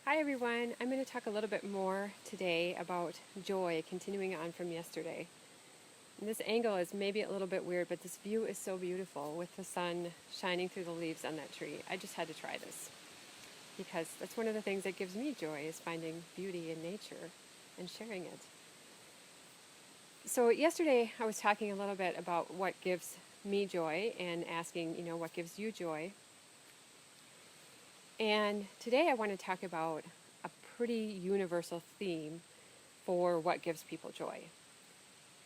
Hi everyone, I'm going to talk a little bit more today about joy, continuing on from yesterday. And this angle is maybe a little bit weird, but this view is so beautiful with the sun shining through the leaves on that tree. I just had to try this because that's one of the things that gives me joy, is finding beauty in nature and sharing it. So yesterday I was talking a little bit about what gives me joy and asking, what gives you joy. And today I want to talk about a pretty universal theme for what gives people joy.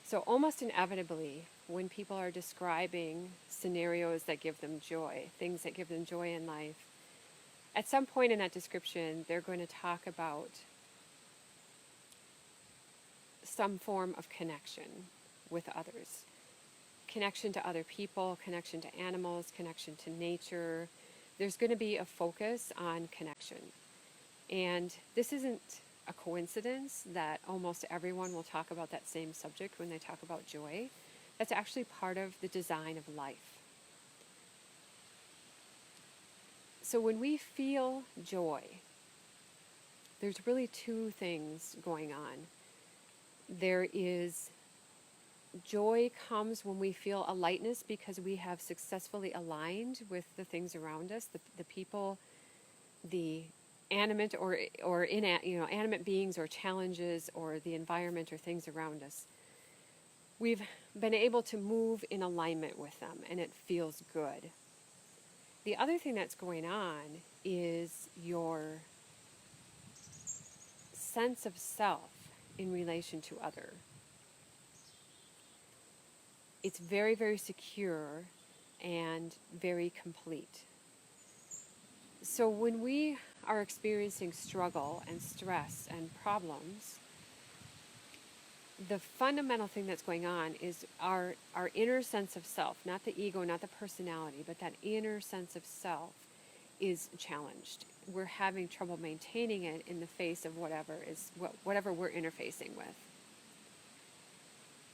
So almost inevitably, when people are describing scenarios that give them joy, things that give them joy in life, at some point in that description, they're going to talk about some form of connection with others. Connection to other people, connection to animals, connection to nature. There's going to be a focus on connection. And this isn't a coincidence that almost everyone will talk about that same subject when they talk about joy. That's actually part of the design of life. So when we feel joy, there's really two things going on. There is joy comes when we feel a lightness because we have successfully aligned with the things around us, the people, the animate or animate beings or challenges or the environment or things around us. We've been able to move in alignment with them and it feels good. The other thing that's going on is your sense of self in relation to other. It's very, very secure and very complete. So when we are experiencing struggle and stress and problems, the fundamental thing that's going on is our inner sense of self, not the ego, not the personality, but that inner sense of self is challenged. We're having trouble maintaining it in the face of whatever we're interfacing with.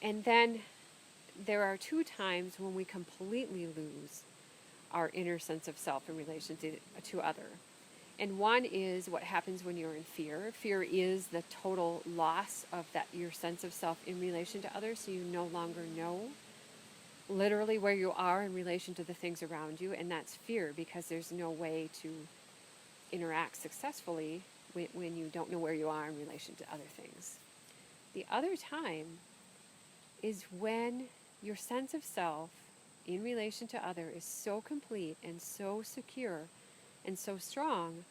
And then there are two times when we completely lose our inner sense of self in relation to other. And one is what happens when you're in fear. Fear is the total loss of your sense of self in relation to others, so you no longer know literally where you are in relation to the things around you, and that's fear because there's no way to interact successfully when you don't know where you are in relation to other things. The other time is when your sense of self in relation to other is so complete and so secure and so strong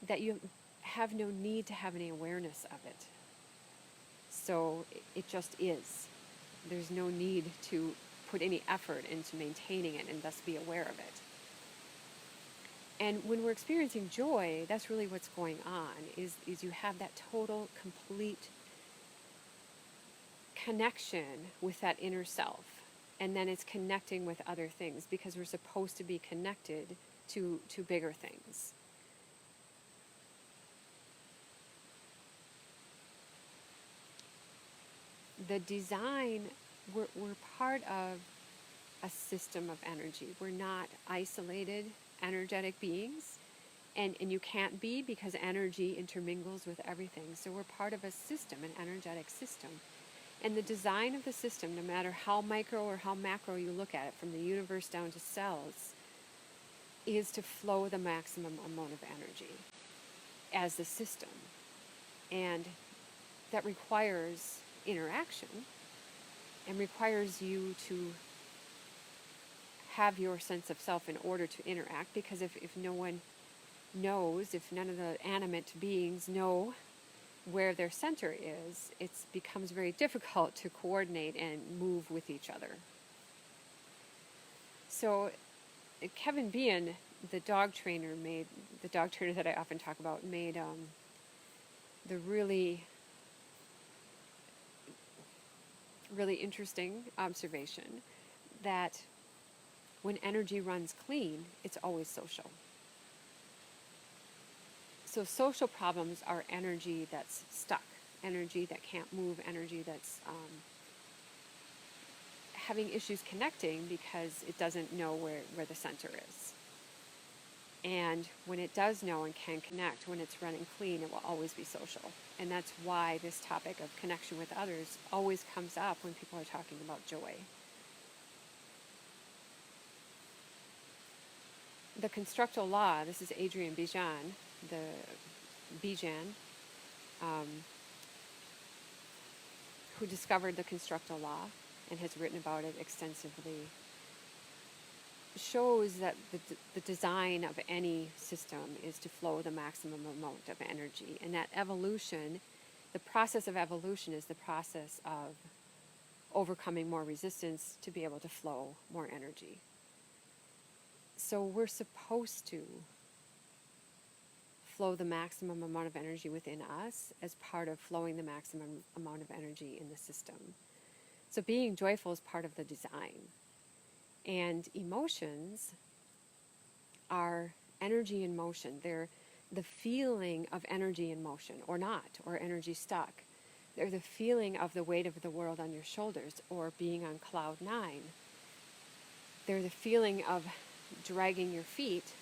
that you have no need to have any awareness of it. So it just is. There's no need to put any effort into maintaining it and thus be aware of it. And when we're experiencing joy, that's really what's going on, is you have that total, complete connection with that inner self. And then it's connecting with other things because we're supposed to be connected to bigger things. The design, we're part of a system of energy. We're not isolated energetic beings, and you can't be, because energy intermingles with everything. So we're part of a system, an energetic system. And the design of the system, no matter how micro or how macro you look at it, from the universe down to cells, is to flow the maximum amount of energy as the system. And that requires interaction and requires you to have your sense of self in order to interact, because if no one knows, if none of the animate beings know where their center is, it becomes very difficult to coordinate and move with each other. So Kevin Bean, the dog trainer that I often talk about, made the really, really interesting observation that when energy runs clean, it's always social. So social problems are energy that's stuck, energy that can't move, energy that's having issues connecting because it doesn't know where the center is. And when it does know and can connect, when it's running clean, it will always be social. And that's why this topic of connection with others always comes up when people are talking about joy. The constructal law, this is Adrian Bijan, um, who discovered the constructal law and has written about it extensively, shows that the design of any system is to flow the maximum amount of energy. And that evolution, the process of evolution is the process of overcoming more resistance to be able to flow more energy. So we're supposed to flow the maximum amount of energy within us as part of flowing the maximum amount of energy in the system. So being joyful is part of the design. And emotions are energy in motion. They're the feeling of energy in motion, or not, or energy stuck. They're the feeling of the weight of the world on your shoulders, or being on cloud 9. They're the feeling of dragging your feet,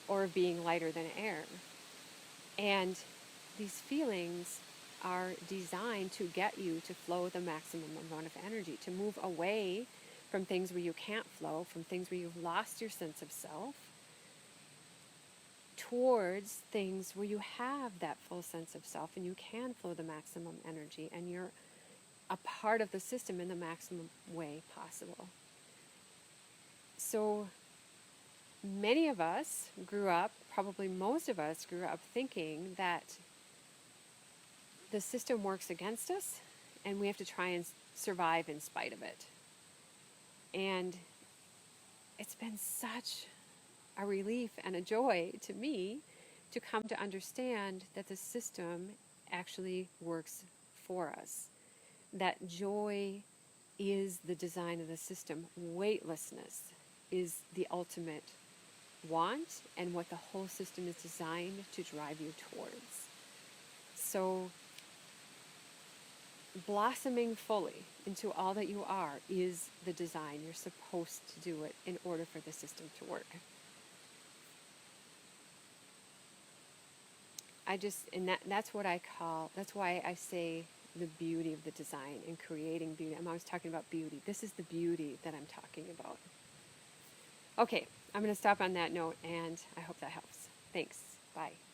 or being lighter than air. And these feelings are designed to get you to flow the maximum amount of energy, to move away from things where you can't flow, from things where you've lost your sense of self, towards things where you have that full sense of self and you can flow the maximum energy and you're a part of the system in the maximum way possible. So many of us grew up, probably most of us grew up thinking that the system works against us and we have to try and survive in spite of it. And it's been such a relief and a joy to me to come to understand that the system actually works for us. That joy is the design of the system. Weightlessness is the ultimate want and what the whole system is designed to drive you towards. So blossoming fully into all that you are is the design. You're supposed to do it in order for the system to work. That's why I say the beauty of the design and creating beauty. I'm always talking about beauty. This is the beauty that I'm talking about. Okay, I'm going to stop on that note, and I hope that helps. Thanks. Bye.